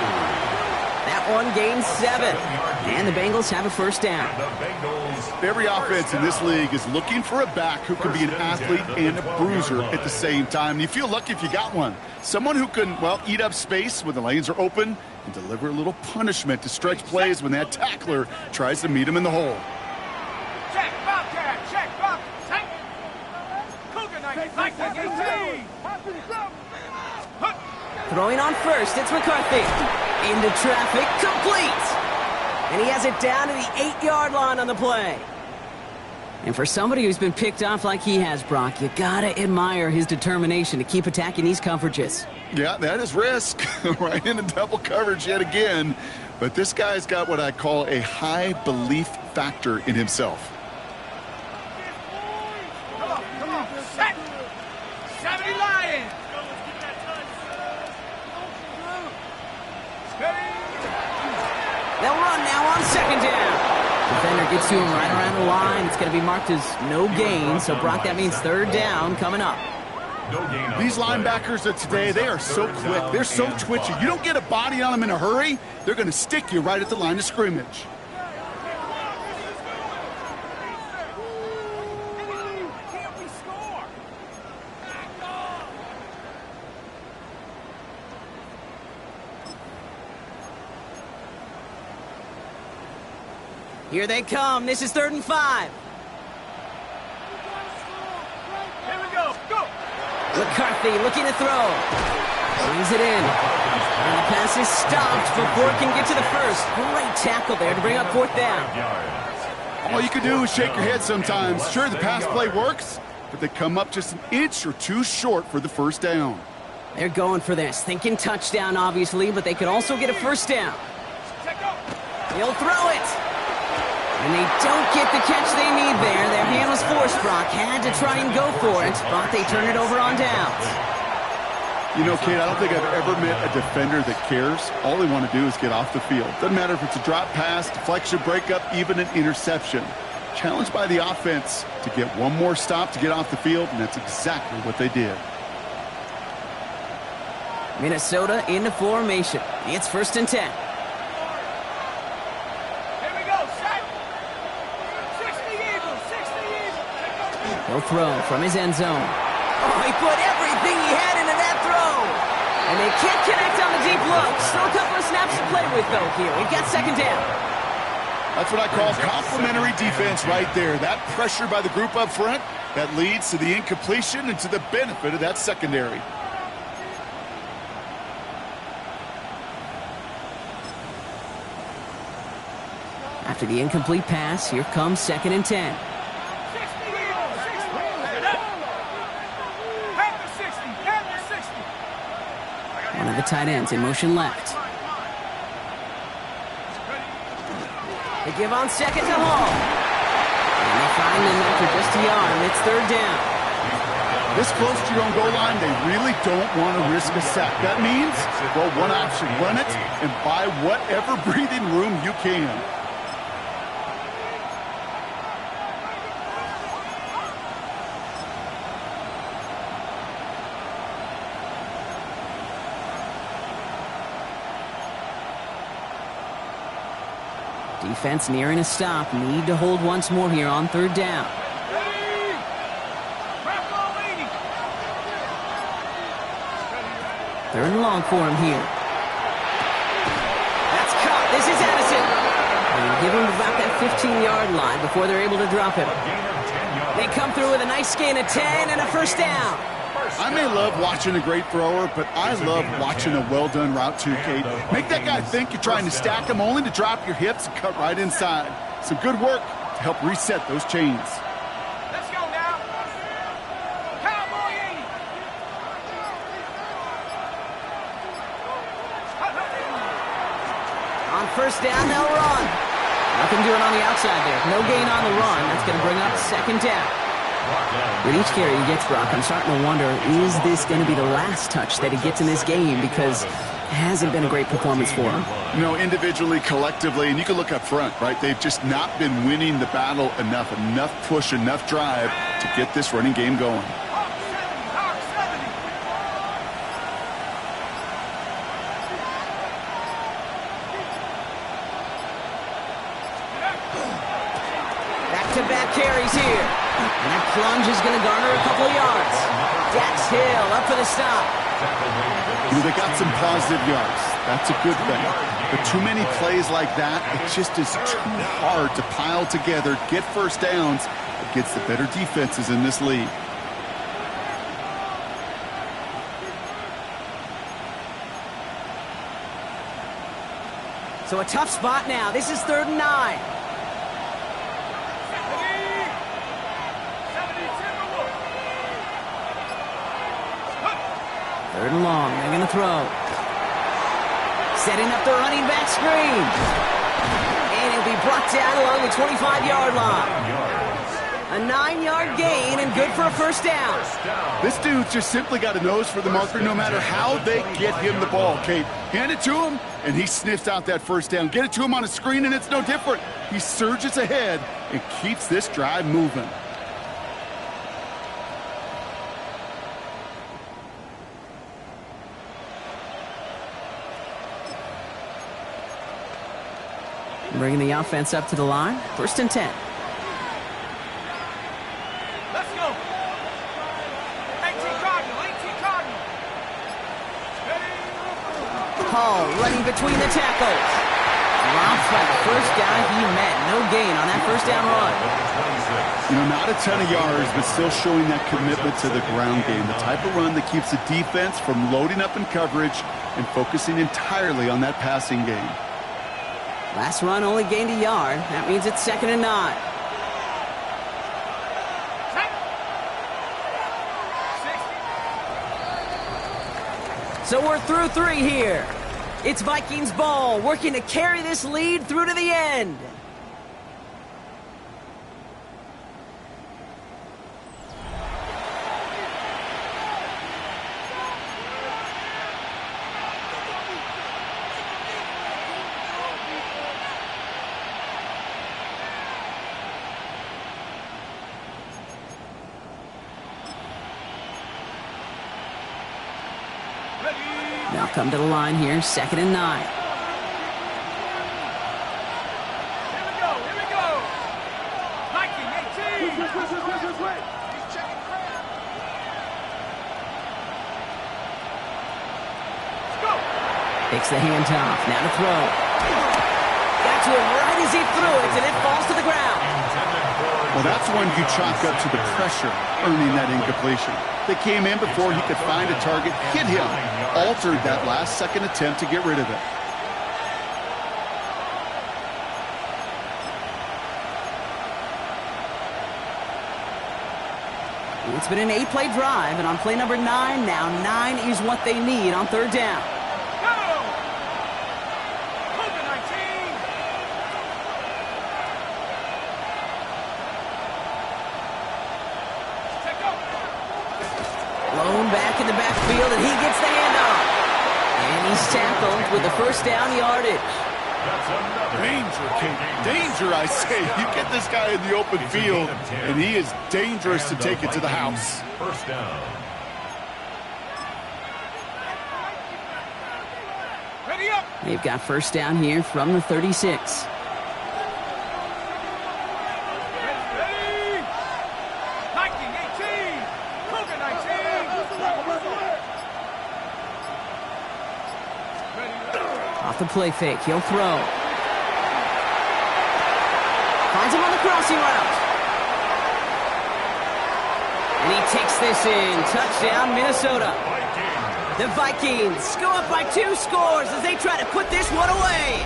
S2: That one gains 7. And the Bengals have a first down.
S4: Every offense in this league is looking for a back who can be an athlete and a bruiser at the same time. You feel lucky if you got one. Someone who can, well, eat up space when the lanes are open and deliver a little punishment to stretch plays when that tackler tries to meet him in the hole.
S1: Check, Bobcat, check, Bobcat. Cougar 19,
S2: Throwing on first, it's McCarthy. Into traffic, complete. And he has it down to the 8-yard line on the play. And for somebody who's been picked off like he has, Brock, you gotta admire his determination to keep attacking these coverages.
S4: Yeah, that is risk. Right into double coverage yet again. But this guy's got what I call a high belief factor in himself.
S1: Come on, set. 70 Lions.
S2: They'll run now on 2nd down. Defender gets to him right around the line. It's going to be marked as no gain. So, Brock, that means 3rd down coming up.
S4: These linebackers of today, they are so quick. They're so twitchy. You don't get a body on them in a hurry, they're going to stick you right at the line of scrimmage.
S2: Here they come. This is 3rd and 5.
S1: Here we go. Go.
S2: McCarthy looking to throw. Brings it in. And the pass is stopped before it can get to the first. Great tackle there to bring up 4th down.
S4: All you can do is shake your head sometimes. Sure, the pass play works, but they come up just an inch or two short for the first down.
S2: They're going for this. Thinking touchdown, obviously, but they could also get a first down. He'll throw it. And they don't get the catch they need there. Their hand was forced, Brock. Had to try and go for it, but they turn it over on downs.
S4: You know, Kate, I don't think I've ever met a defender that cares. All they want to do is get off the field. Doesn't matter if it's a drop pass, deflection, breakup, even an interception. Challenged by the offense to get one more stop to get off the field, and that's exactly what they did.
S2: Minnesota into formation. It's 1st and 10. He'll throw from his end zone. Oh, he put everything he had into that throw. And they can't connect on the deep look. Still a couple of snaps to play with, though, here. We've got 2nd down.
S4: That's what I call complimentary defense right there. That pressure by the group up front, that leads to the incompletion and to the benefit of that secondary.
S2: After the incomplete pass, here comes 2nd and 10.
S1: 60, 60. After 60, after 60.
S2: One of the tight ends in motion left. They give on 2nd to Hall. And they find him after just a yard, and it's 3rd down.
S4: This close to your own goal line, they really don't want to risk a sack. That means, well, one option, run it and buy whatever breathing room you can.
S2: Defense nearing a stop. Need to hold once more here on 3rd down. Third and long for him here. That's caught. This is Addison. They give him about that 15-yard line before they're able to drop him. They come through with a nice gain of 10 and a 1st down.
S4: I may love watching a great thrower, but I love watching a well-done route too, Kate. Make that guy think you're trying to stack him only to drop your hips and cut right inside. Some good work to help reset those chains.
S1: Let's go now. Cowboy 80.
S2: On 1st down, they'll run. Nothing doing on the outside there. No gain on the run. That's going to bring up 2nd down. With each carry he gets, Brock, I'm starting to wonder, is this going to be the last touch that he gets in this game? Because it hasn't been a great performance for him.
S4: You know, individually, collectively, and you can look up front, right? They've just not been winning the battle enough push, enough drive to get this running game going.
S1: Hawk 70, Hawk 70.
S2: Back-to-back carries here. And that plunge is going to garner a couple of yards. Dax Hill up for the stop.
S4: You know, they got some positive yards. That's a good thing. But too many plays like that, it just is too hard to pile together, get 1st downs against the better defenses in this league.
S2: So a tough spot now. This is 3rd and 9. 3rd and long. They're going to throw. Setting up the running back screen. And it'll be brought down along the 25-yard line. A 9-yard gain and good for a 1st down.
S4: This dude's just simply got a nose for the marker no matter how they get him the ball, Kate. Hand it to him, and he sniffs out that 1st down. Get it to him on a screen, and it's no different. He surges ahead and keeps this drive moving.
S2: Bringing the offense up to the line. 1st and 10.
S1: Let's go. 18 Cardinal, 18 Cardinal.
S2: Hall running between the tackles. Drops by the 1st guy he met. No gain on that 1st down run.
S4: You know, not a ton of yards, but still showing that commitment to the ground game. The type of run that keeps the defense from loading up in coverage and focusing entirely on that passing game.
S2: Last run only gained a yard. That means it's 2nd and 9. So we're through 3 here. It's Vikings ball, working to carry this lead through to the end. They'll come to the line here, 2nd and 9.
S1: Here we go, here we go. Viking 18. He's checking crowd. Let's go.
S2: Takes the handoff, now to throw. Got to him right as he threw it, and it falls to the ground.
S4: Well, that's one you chalk up to the pressure earning that incompletion. They came in before he could find a target, hit him, altered that last-second attempt to get rid of it.
S2: It's been an 8-play drive, and on play number 9, now 9 is what they need on third down.
S1: Go! Over 19! Check up!
S2: Blown back in the backfield, and he gets the handoff. And he's tackled with the first down yardage.
S3: That's another
S4: Danger, Kate. Danger, I say. You get this guy in the open field, and he is dangerous to take it to the house.
S3: First down.
S1: Ready up!
S2: They've got first down here from the 36.
S1: Ready! 19, 18! Cougar 19!
S2: Off the play fake, he'll throw. Finds him on the crossing route. And he takes this in. Touchdown, Minnesota. The Vikings go up by 2 scores as they try to put this one away.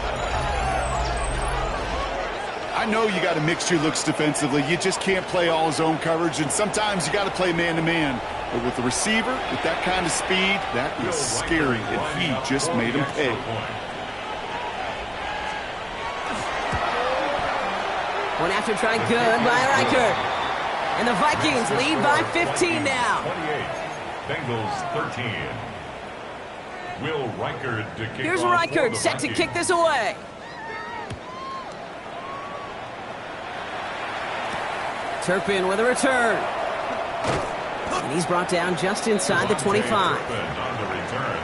S4: I know you got to mix your looks defensively. You just can't play all zone coverage, and sometimes you got to play man-to-man. But with the receiver, with that kind of speed, that is scary, and he just made him pay.
S2: One after try good by Reichert. And the Vikings lead by 15 now.
S3: 28. Bengals 13. Will Reichert to kick
S2: Here's
S3: off
S2: Reichert
S3: for the
S2: set to
S3: Vikings.
S2: kick this away. Turpin with a return. And he's brought down just inside the 25.
S3: On the return,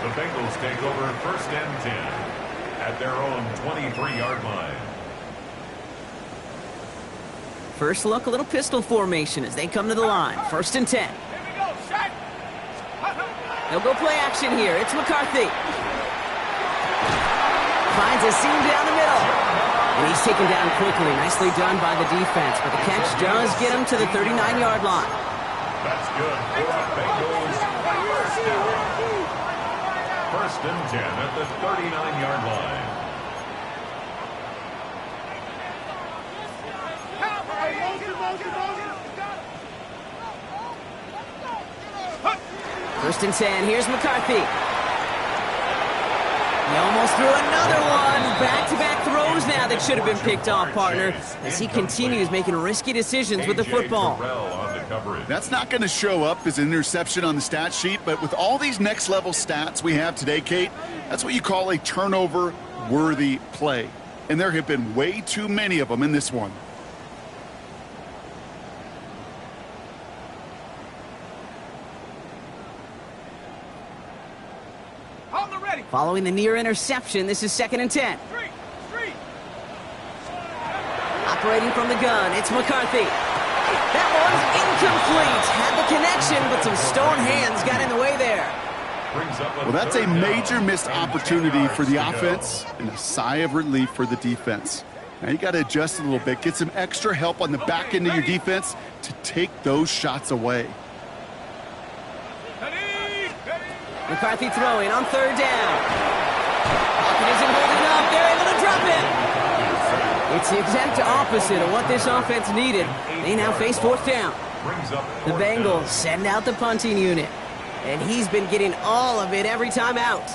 S3: the Bengals take over first and 10 at their own 23-yard line.
S2: First look, a little pistol formation as they come to the line. First and 10.
S1: Here we go, shot!
S2: They'll go play action here. It's McCarthy. Finds a seam down the middle. And he's taken down quickly. Nicely done by the defense. But the catch does get him to the 39-yard line.
S3: That's good for the Bengals. First down. First and 10 at the 39-yard line.
S2: First and 10. Here's McCarthy. He almost threw another one. Back-to-back throws now that should have been picked off, partner, as he continues making risky decisions with the football.
S4: That's not going to show up as an interception on the stat sheet, but with all these next-level stats we have today, Kate, that's what you call a turnover-worthy play. And there have been way too many of them in this one.
S1: On the ready!
S2: Following the near interception, this is second and 10.
S1: Street!
S2: Operating from the gun, it's McCarthy. That one's incomplete. Had the connection, but some stone hands got in the way there.
S4: Well, that's a major missed opportunity for the offense and a sigh of relief for the defense. Now you got to adjust a little bit, get some extra help on the back end of your defense to take those shots away.
S2: McCarthy throwing on third down. Pocket isn't holding up. They're able to drop it. It's the exact opposite of what this offense needed. They now face fourth down. The Bengals send out the punting unit. And he's been getting all of it every time out.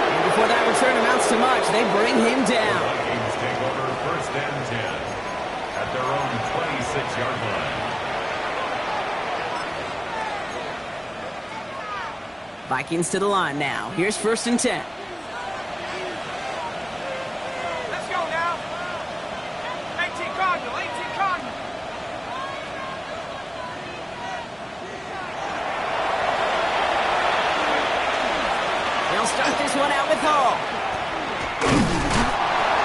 S2: And before that return amounts to much, they bring him down.
S3: The Vikings take over first and 10 at their own 26-yard line.
S2: Vikings to the line now. Here's first and 10.
S1: Let's go now! 18 Cardinal, 18 Cardinal!
S2: They'll start this one out with Hall.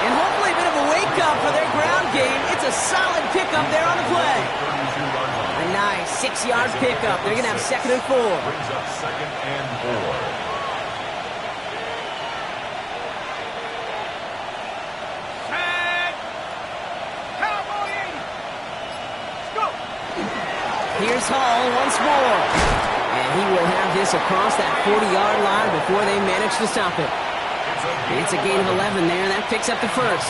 S2: And hopefully a bit of a wake-up for their ground game. It's a solid pickup there on the play. A nice 6-yard pickup. They're going to have second and 4.
S3: Brings up second and 4.
S1: Set! Cowboy 80! Go!
S2: Here's Hall once more. And he will have this across that 40-yard line before they manage to stop it. It's a gain of 11 there, and that picks up the first.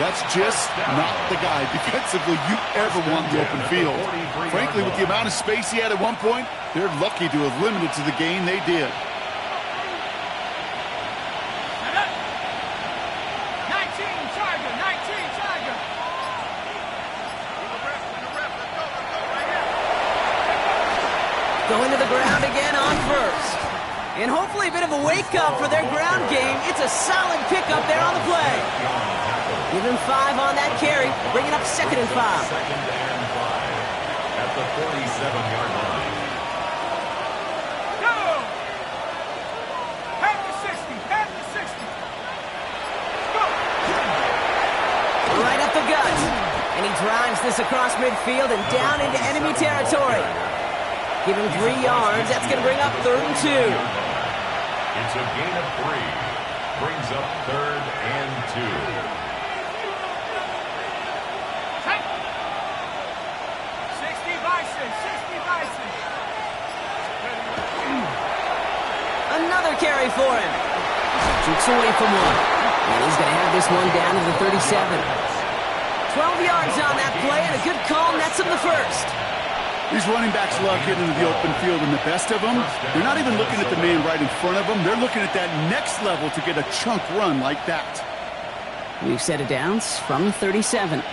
S4: That's just not the guy defensively you ever want in the open field. Frankly, with the amount of space he had at one point, they're lucky to have limited to the gain they did.
S1: 19 Tiger, 19 Tiger.
S2: Going to the ground again on first. And hopefully a bit of a wake-up for their ground game. It's a solid pickup there on the play. Give him 5 on that carry, bringing up 2nd and 5.
S3: Second and 5 at the 47-yard line.
S1: Go! Head to 60, head to 60. Go!
S2: Right up the gut. And he drives this across midfield and down into enemy territory. Give him 3 yards. That's going to bring up 3rd and 2.
S3: It's a gain of 3. Brings up 3rd and 2.
S1: Check. 60 Bison, 60 Bison.
S2: Another carry for him. Jukes away from one. And he's going to have this one down to the 37. 12 yards on that play, and a good call nets him the first.
S4: These running backs love getting into the open field, and the best of them, they're not even looking at the man right in front of them. They're looking at that next level to get a chunk run like that.
S2: We've set it down from the 37.
S1: Here we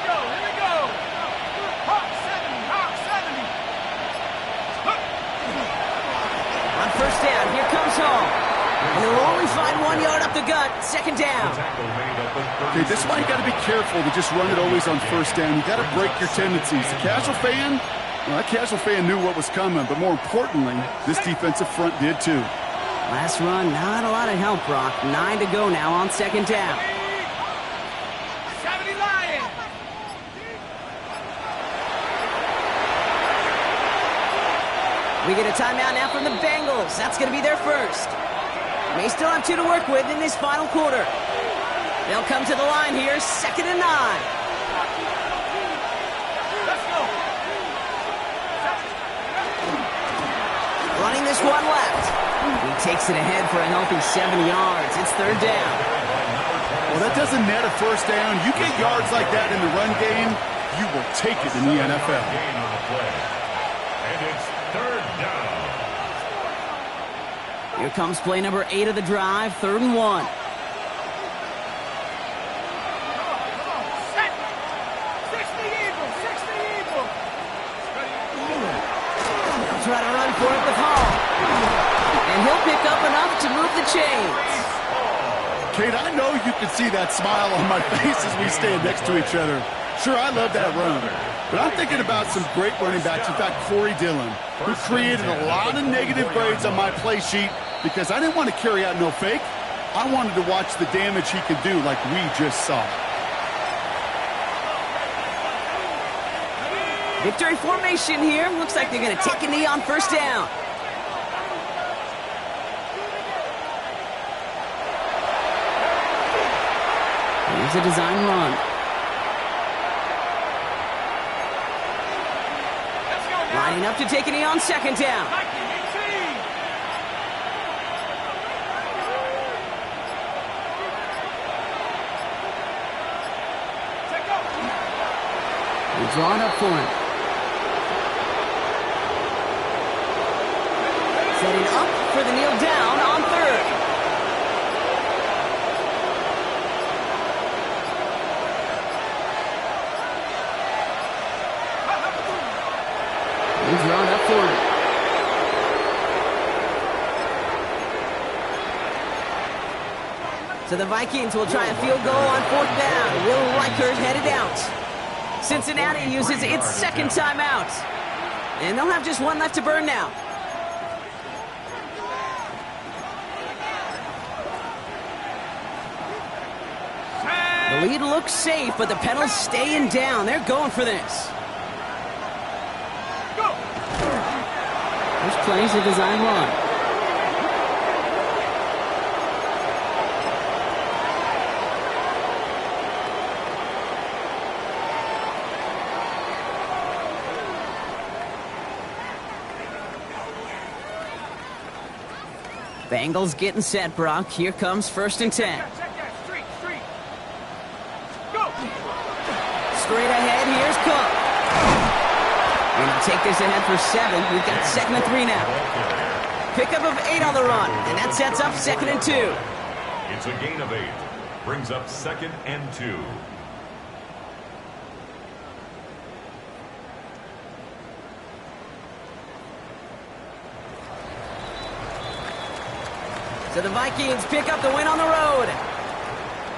S1: go, here we go. Hawk 70, Hawk 70.
S2: On first down, here comes Hall. And he'll only find 1 yard up the gut, 2nd down.
S4: Okay, this is why you got to be careful to just run it always on first down. You got to break your tendencies. The casual fan, well, that casual fan knew what was coming, but more importantly, this defensive front did too.
S2: Last run, not a lot of help, Brock. 9 to go now on 2nd down.
S1: 70 Lion.
S2: We get a timeout now from the Bengals. That's going to be their first. May still have 2 to work with in this final quarter. They'll come to the line here, 2nd and 9.
S1: Let's go.
S2: Running this one left. He takes it ahead for a healthy 7 yards. It's 3rd down.
S4: Well, that doesn't net a first down. You get yards like that in the run game, you will take it in the NFL.
S3: Gain on the play. And it's 3rd down.
S2: Here comes play number 8 of the drive, 3rd and 1.
S1: Set. 60 Eagle, 60 Eagle.
S2: They'll try to run for it with Hall. And he'll pick up enough to move the chains.
S4: Kate, I know you can see that smile on my face as we stand next to each other. Sure, I love that run. But I'm thinking about some great running backs. In fact, Corey Dillon, who created a lot of negative grades on my play sheet because I didn't want to carry out no fake. I wanted to watch the damage he could do like we just saw.
S2: Victory formation here. Looks like they're going to take a knee on first down. Here's a design run. Lining up to take a knee on 2nd down. We're drawn up for him. Setting up for the kneel down on 3rd. We're drawn up for him. So the Vikings will try a field goal on 4th down. Will Reichert headed out. Cincinnati uses its 2nd timeout. And they'll have just 1 left to burn now. The lead looks safe, but the pedals staying down. They're going for this. First play's a design run. Bengals getting set, Brock. Here comes 1st and 10.
S1: Check that. Street. Go.
S2: Straight ahead, here's Cook. And he'll take this ahead for 7. We've got 2nd and 3 now. Pickup of 8 on the run, and that sets up 2nd and 2.
S3: It's a gain of 8. Brings up 2nd and 2.
S2: So the Vikings pick up the win on the road.